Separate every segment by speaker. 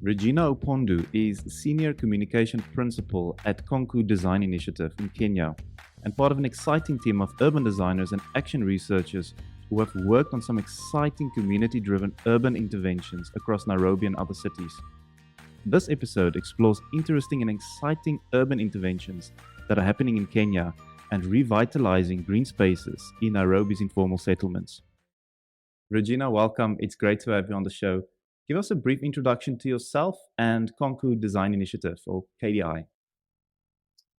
Speaker 1: Regina Opondo is Senior Communication Principal at Kounkuey Design Initiative in Kenya and part of an exciting team of urban designers and action researchers who have worked on some exciting community driven urban interventions across Nairobi and other cities. This episode explores interesting and exciting urban interventions that are happening in Kenya and revitalizing green spaces in Nairobi's informal settlements. Regina, welcome. It's great to have you on the show. Give us a brief introduction to yourself and Kounkuey Design Initiative, or KDI.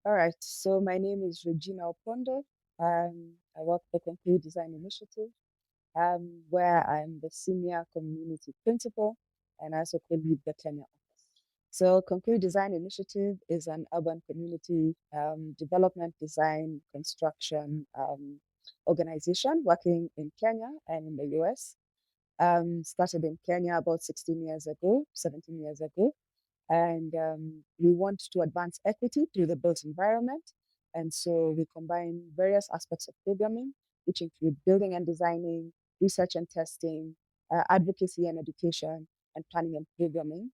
Speaker 2: All right, so my name is Regina Opondo. I work for Kounkuey Design Initiative, where I'm the senior community principal and I also co-lead the Kenya office. So Kounkuey Design Initiative is an urban community development, design, construction organization working in Kenya and in the US. Started in Kenya about 16 years ago, 17 years ago. And we want to advance equity through the built environment. And so we combine various aspects of programming, which include building and designing, research and testing, advocacy and education, and planning and programming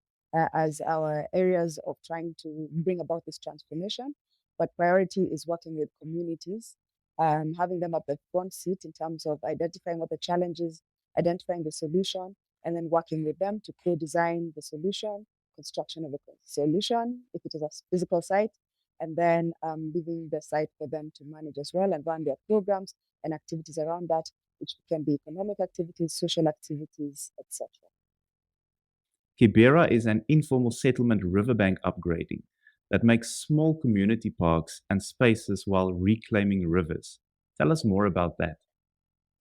Speaker 2: as our areas of trying to bring about this transformation. But priority is working with communities, having them at the front seat in terms of identifying what the challenge is, identifying the solution, and then working with them to co-design the solution, construction of a solution, if it is a physical site, and then leaving the site for them to manage as well and run their programs and activities around that, which can be economic activities, social activities, etc.
Speaker 1: Kibera is an informal settlement riverbank upgrading that makes small community parks and spaces while reclaiming rivers. Tell us more about that.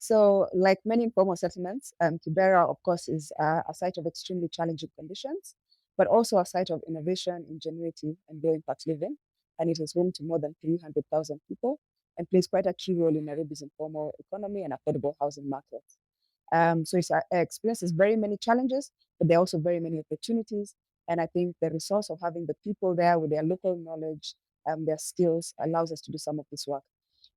Speaker 2: So, like many informal settlements, Kibera, of course, is a site of extremely challenging conditions, but also a site of innovation, ingenuity, and low impact living. And it is home to more than 300,000 people and plays quite a key role in Nairobi's informal economy and affordable housing market. So it experiences very many challenges, but there are also very many opportunities. And I think the resource of having the people there with their local knowledge, their skills, allows us to do some of this work.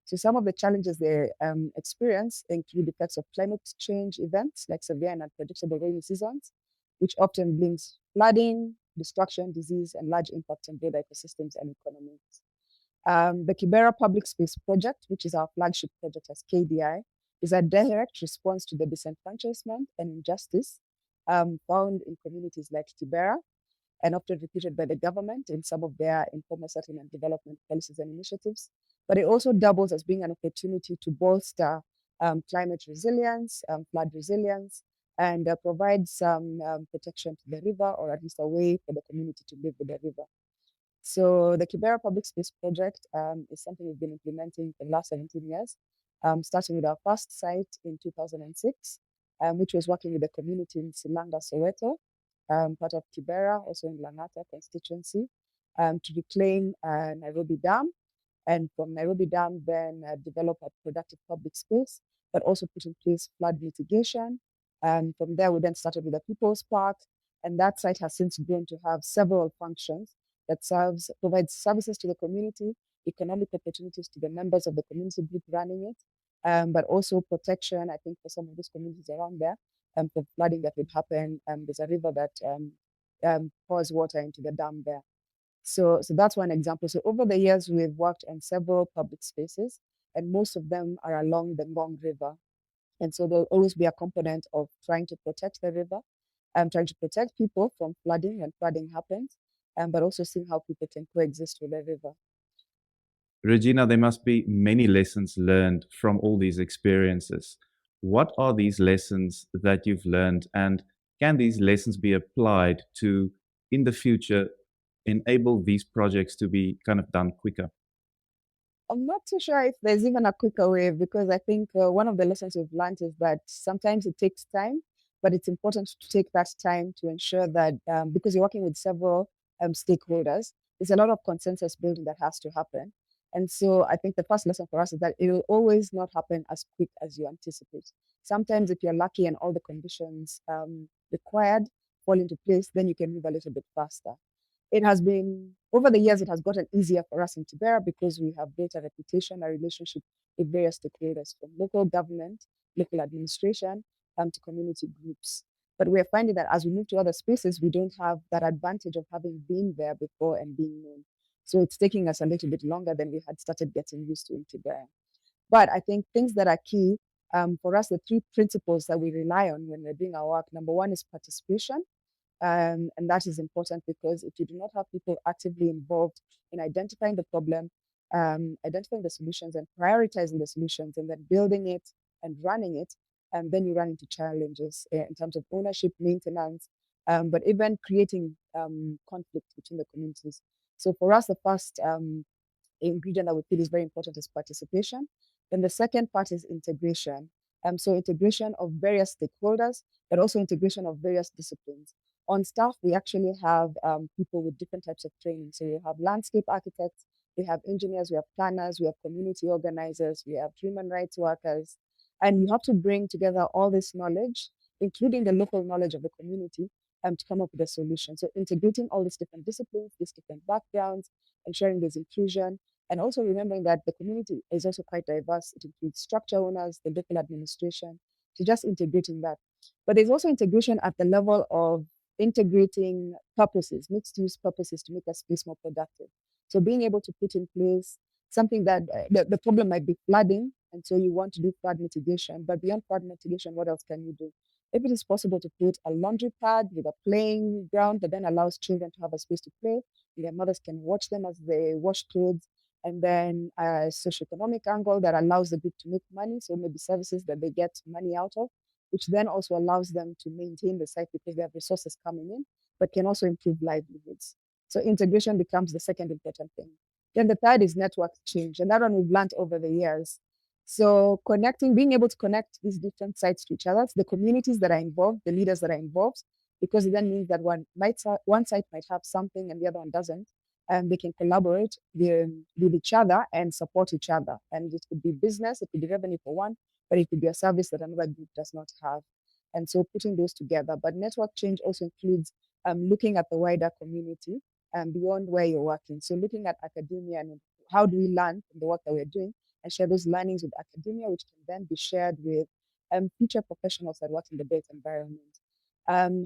Speaker 2: So some of the challenges they experience include effects of climate change events like severe and unpredictable rainy seasons, which often brings flooding, destruction, disease, and large impact on both ecosystems and economies. The Kibera Public Space Project, which is our flagship project as KDI, is a direct response to the disenfranchisement and injustice found in communities like Kibera and often repeated by the government in some of their informal settlement development policies and initiatives. But it also doubles as being an opportunity to bolster climate resilience, flood resilience, and provide some protection to the river, or at least a way for the community to live with the river. So the Kibera Public Space Project is something we've been implementing for the last 17 years, starting with our first site in 2006, which was working with the community in Silanga, Soweto, part of Kibera, also in Langata constituency, to reclaim Nairobi Dam. And from Nairobi Dam, then develop a productive public space, but also put in place flood mitigation. And from there, we then started with the People's Park. And that site has since grown to have several functions that provides services to the community, economic opportunities to the members of the community group running it, but also protection, I think, for some of these communities around there, for flooding that would happen. There's a river that pours water into the dam there. So that's one example. So over the years, we've worked on several public spaces, and most of them are along the Ngong River. And so there'll always be a component of trying to protect the river, trying to protect people from flooding when flooding happens, but also seeing how people can coexist with the river.
Speaker 1: Regina, there must be many lessons learned from all these experiences. What are these lessons that you've learned, and can these lessons be applied to, in the future, enable these projects to be kind of done quicker?
Speaker 2: I'm not too sure if there's even a quicker way because I think one of the lessons we've learned is that sometimes it takes time, but it's important to take that time to ensure that because you're working with several stakeholders, there's a lot of consensus building that has to happen. And so I think the first lesson for us is that it will always not happen as quick as you anticipate. Sometimes if you're lucky and all the conditions required fall into place, then you can move a little bit faster. It has been over the years, it has gotten easier for us in Kibera because we have built a reputation, a relationship with various stakeholders from local government, local administration, to community groups. But we're finding that as we move to other spaces, we don't have that advantage of having been there before and being known. So it's taking us a little bit longer than we had started getting used to in Kibera. But I think things that are key for us, the three principles that we rely on when we're doing our work, number one is participation. And that is important because if you do not have people actively involved in identifying the problem, identifying the solutions and prioritizing the solutions and then building it and running it, then you run into challenges in terms of ownership, maintenance, but even creating conflict between the communities. So for us, the first ingredient that we feel is very important is participation. Then the second part is integration. So integration of various stakeholders, but also integration of various disciplines. On staff, we actually have people with different types of training. So we have landscape architects, we have engineers, we have planners, we have community organizers, we have human rights workers. And you have to bring together all this knowledge, including the local knowledge of the community, to come up with a solution. So integrating all these different disciplines, these different backgrounds, ensuring there's inclusion, and also remembering that the community is also quite diverse. It includes structure owners, the local administration, so just integrating that. But there's also integration at the level of integrating purposes, mixed use purposes to make a space more productive. So being able to put in place something that the problem might be flooding, and so you want to do flood mitigation, but beyond flood mitigation, what else can you do? If it is possible to put a laundry pad with a playing ground that then allows children to have a space to play, their mothers can watch them as they wash clothes, and then a socioeconomic angle that allows the group to make money. So maybe services that they get money out of, which then also allows them to maintain the site because they have resources coming in, but can also improve livelihoods. So integration becomes the second important thing. Then the third is network change, and that one we've learned over the years. So connecting, being able to connect these different sites to each other, the communities that are involved, the leaders that are involved, because it then means that one site might have something and the other one doesn't, and they can collaborate with each other and support each other. And it could be business, it could be revenue for one, but it could be a service that another group does not have. And so putting those together. But network change also includes looking at the wider community and beyond where you're working. So looking at academia and how do we learn from the work that we're doing and share those learnings with academia, which can then be shared with future professionals that work in the built environment.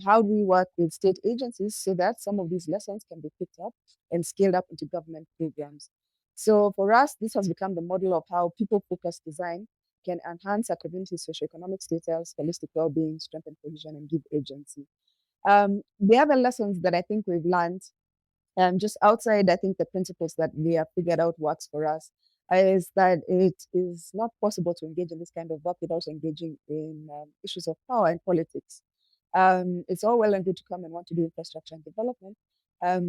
Speaker 2: How do we work with state agencies so that some of these lessons can be picked up and scaled up into government programs? So for us, this has become the model of how people-focused design can enhance our community's socioeconomic status, holistic well-being, strengthen cohesion, and give agency. The other lessons that I think we've learned, just outside, I think the principles that we have figured out works for us, is that it is not possible to engage in this kind of work without engaging in issues of power and politics. It's all well and good to come and want to do infrastructure and development,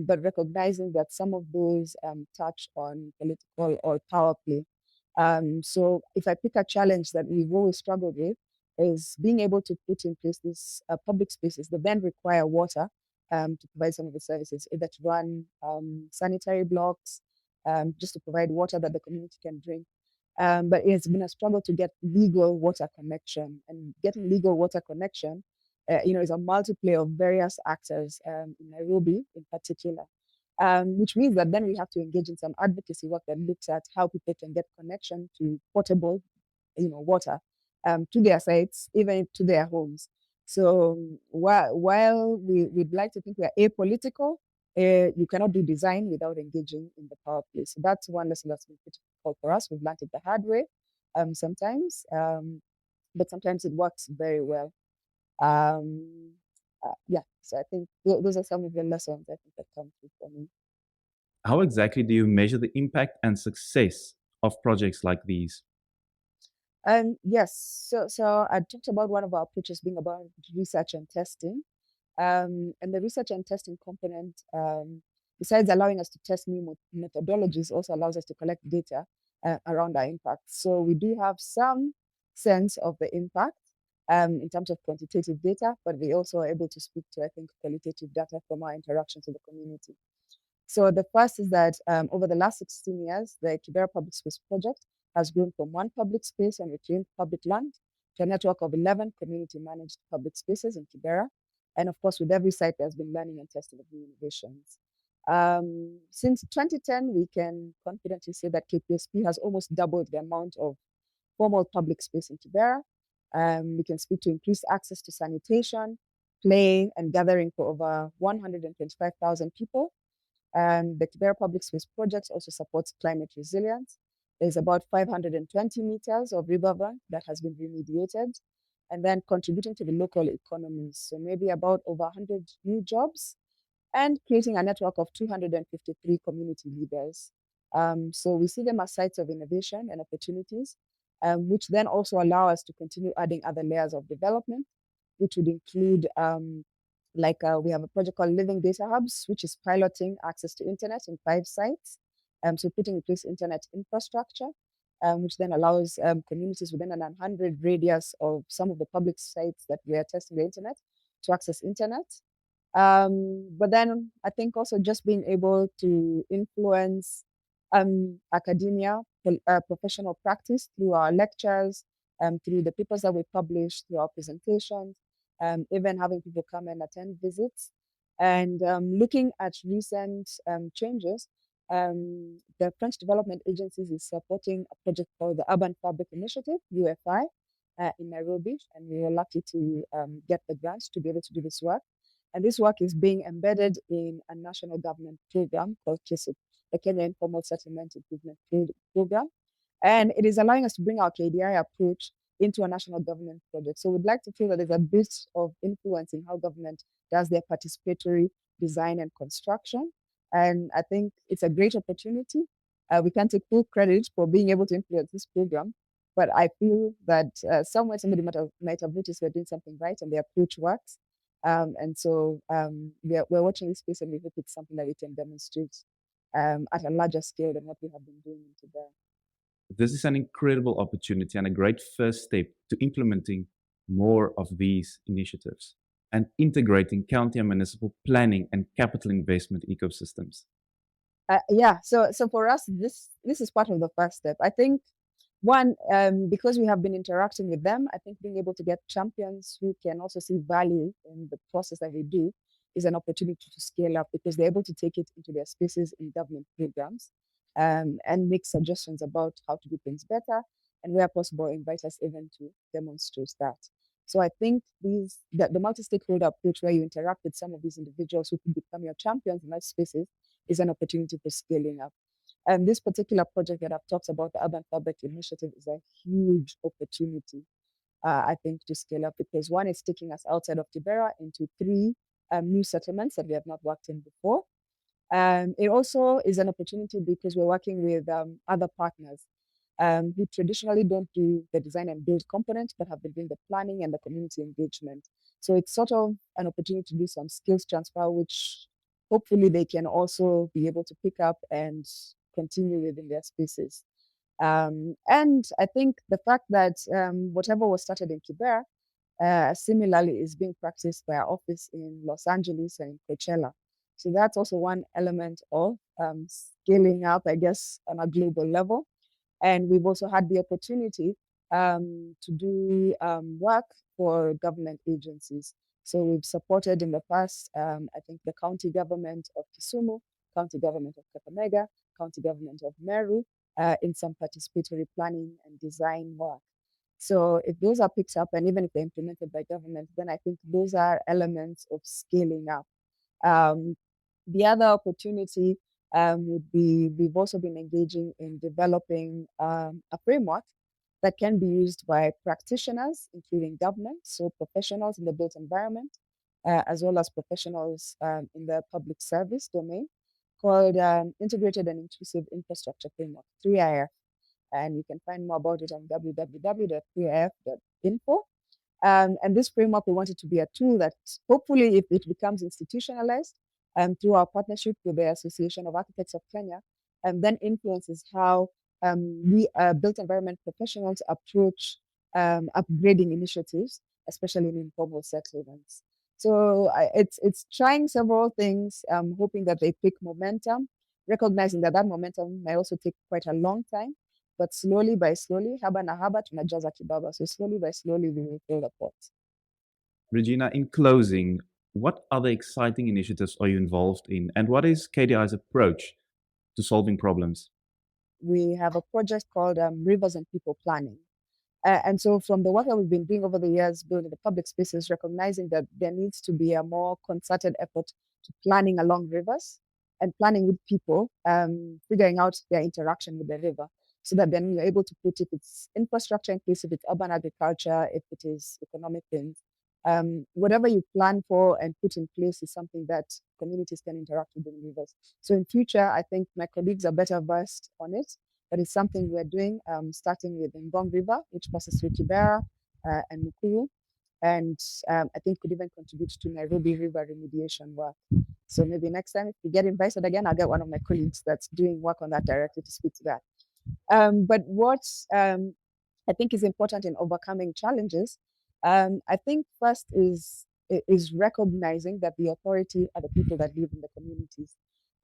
Speaker 2: but recognizing that some of those touch on political or power play. So if I pick a challenge that we've always struggled with is being able to put in place these public spaces that then require water to provide some of the services, either to run sanitary blocks, just to provide water that the community can drink. But it's been a struggle to get legal water connection, and getting legal water connection is a multiplayer of various actors in Nairobi in particular, which means that then we have to engage in some advocacy work that looks at how people can get connection to potable, water to their sites, even to their homes. So while we'd like to think we are apolitical, you cannot do design without engaging in the power play. So that's one lesson that's been critical for us. We've learned it the hard way sometimes, but sometimes it works very well. Yeah, so I think those are some of the lessons I think that come through for me.
Speaker 1: How exactly do you measure the impact and success of projects like these?
Speaker 2: Yes, so I talked about one of our approaches being about research and testing. And the research and testing component, besides allowing us to test new methodologies, also allows us to collect data around our impact. So we do have some sense of the impact in terms of quantitative data, but we also are able to speak to, I think, qualitative data from our interactions with the community. So the first is that over the last 16 years, the Kibera Public Space Project has grown from one public space and reclaimed public land to a network of 11 community-managed public spaces in Kibera. And of course, with every site, there's been learning and testing of new innovations. Since 2010, we can confidently say that KPSP has almost doubled the amount of formal public space in Kibera. We can speak to increased access to sanitation, play and gathering for over 125,000 people. And the Kibera Public Space Project also supports climate resilience. There's about 520 meters of riverbank that has been remediated and then contributing to the local economies. So maybe about over 100 new jobs and creating a network of 253 community leaders. So we see them as sites of innovation and opportunities, which then also allow us to continue adding other layers of development, which would include we have a project called Living Data Hubs, which is piloting access to internet in 5 sites. So putting in place internet infrastructure, which then allows communities within an 100 radius of some of the public sites that we are testing the internet to access internet. But then I think also just being able to influence academia, professional practice through our lectures, through the papers that we publish, through our presentations, even having people come and attend visits. And looking at recent changes, the French Development Agencies is supporting a project called the Urban Fabric Initiative, UFI, in Nairobi. And we were lucky to get the grants to be able to do this work. And this work is being embedded in a national government program called KISIP, the Kenya Informal Settlement Improvement Program. And it is allowing us to bring our KDI approach into a national government project. So we'd like to feel that there's a bit of influence in how government does their participatory design and construction. And I think it's a great opportunity. We can't take full credit for being able to influence this program, but I feel that somewhere somebody might have noticed we're doing something right and the approach works. And so we're watching this space and we hope it's something that we can demonstrate at a larger scale than what we have been doing today.
Speaker 1: This is an incredible opportunity and a great first step to implementing more of these initiatives and integrating county and municipal planning and capital investment ecosystems.
Speaker 2: So for us, this is part of the first step. I think one, because we have been interacting with them, I think being able to get champions who can also see value in the process that we do is an opportunity to scale up because they're able to take it into their spaces in government programs and make suggestions about how to do things better, and where possible, invite us even to demonstrate that. So I think the multi-stakeholder approach where you interact with some of these individuals who can become your champions in those spaces is an opportunity for scaling up. And this particular project that I've talked about, the Urban Fabric Initiative, is a huge opportunity, I think, to scale up because one is taking us outside of Kibera into 3 new settlements that we have not worked in before. It also is an opportunity because we're working with other partners who traditionally don't do the design and build component, but have been doing the planning and the community engagement. So it's sort of an opportunity to do some skills transfer, which hopefully they can also be able to pick up and continue within their spaces. And I think the fact that whatever was started in Kibera similarly is being practiced by our office in Los Angeles and in Coachella. So that's also one element of scaling up, I guess, on a global level. And we've also had the opportunity to do work for government agencies. So we've supported in the past, I think, the county government of Kisumu, county government of Kakamega, county government of Meru in some participatory planning and design work. So if those are picked up and even if they're implemented by government, then I think those are elements of scaling up. The other opportunity would be we've also been engaging in developing a framework that can be used by practitioners, including government, so professionals in the built environment, as well as professionals in the public service domain, called Integrated and Inclusive Infrastructure Framework, 3IF. And you can find more about it on www.3if.info. And this framework, we want it to be a tool that hopefully, if it becomes institutionalized through our partnership with the Association of Architects of Kenya, then influences how we built environment professionals approach upgrading initiatives, especially in informal settlements. So it's trying several things, hoping that they pick momentum, recognizing that momentum may also take quite a long time. But slowly by slowly, haba na haba tunajaza kibaba. So slowly by slowly, we will fill the pot.
Speaker 1: Regina, in closing, what other exciting initiatives are you involved in, and what is KDI's approach to solving problems?
Speaker 2: We have a project called Rivers and People Planning. And so from the work that we've been doing over the years, building the public spaces, recognizing that there needs to be a more concerted effort to planning along rivers and planning with people, figuring out their interaction with the river so that then you're able to put, if it's infrastructure in place, if it's urban agriculture, if it is economic things, whatever you plan for and put in place is something that communities can interact with the rivers. So in future, I think my colleagues are better versed on it, but it's something we're doing, starting with Ngong River, which passes through Kibera and Mukuyu, and I think could even contribute to Nairobi River remediation work. So maybe next time, if we get invited again, I'll get one of my colleagues that's doing work on that directly to speak to that. But what I think is important in overcoming challenges, I think first is recognizing that the authority are the people that live in the communities.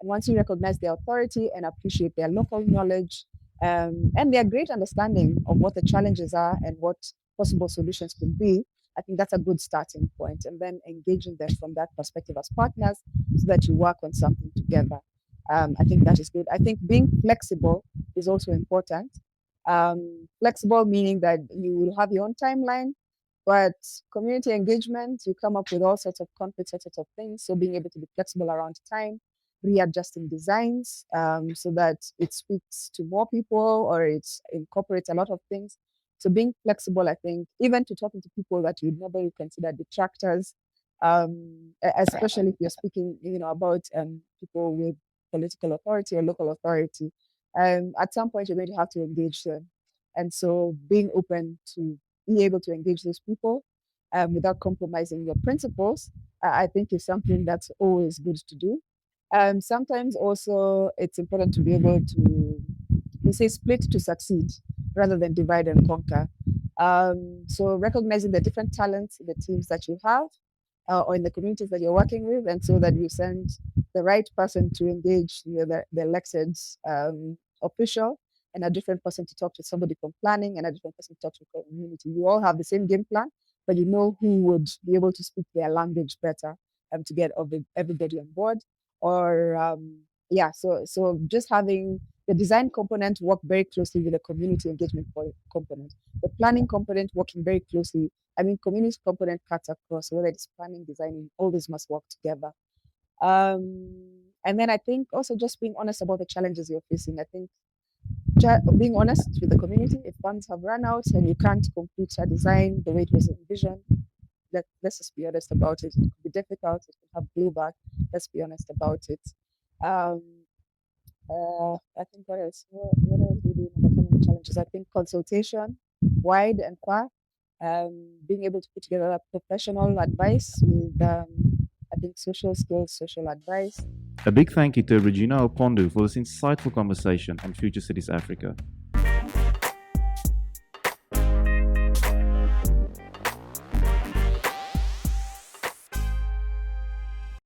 Speaker 2: And once you recognize their authority and appreciate their local knowledge and their great understanding of what the challenges are and what possible solutions could be, I think that's a good starting point. And then engaging them from that perspective as partners so that you work on something together. I think that is good. I think being flexible is also important. Flexible meaning that you will have your own timeline, but community engagement, you come up with all sorts of conflicts, all sorts of things. So being able to be flexible around time, readjusting designs so that it speaks to more people or it incorporates a lot of things. So being flexible, I think, even to talking to people that you'd never consider detractors, especially if you're speaking, about people with political authority or local authority, at some point you're going to have to engage them. And so being open to be able to engage those people without compromising your principles, I think is something that's always good to do. Sometimes also it's important to be able to, we say, split to succeed rather than divide and conquer. So recognizing the different talents in the teams that you have or in the communities that you're working with, and so that you send the right person to engage the elected official, and a different person to talk to somebody from planning, and a different person to talk to the community. You all have the same game plan, but you know who would be able to speak their language better to get everybody on board. Or so just having the design component work very closely with the community engagement component, the planning component working very closely. I mean, community component cuts across, whether it's planning, designing, all these must work together. And then I think also just being honest about the challenges you're facing. I think being honest with the community, if funds have run out and you can't complete a design the way it was envisioned, let's just be honest about it. It could be difficult, it could have blowback. Let's be honest about it. Um, I think what else? What else do we do in overcoming challenges? I think consultation, wide and far, being able to put together professional advice with, I think, social skills, social advice.
Speaker 1: A big thank you to Regina Opondo for this insightful conversation on Future Cities Africa.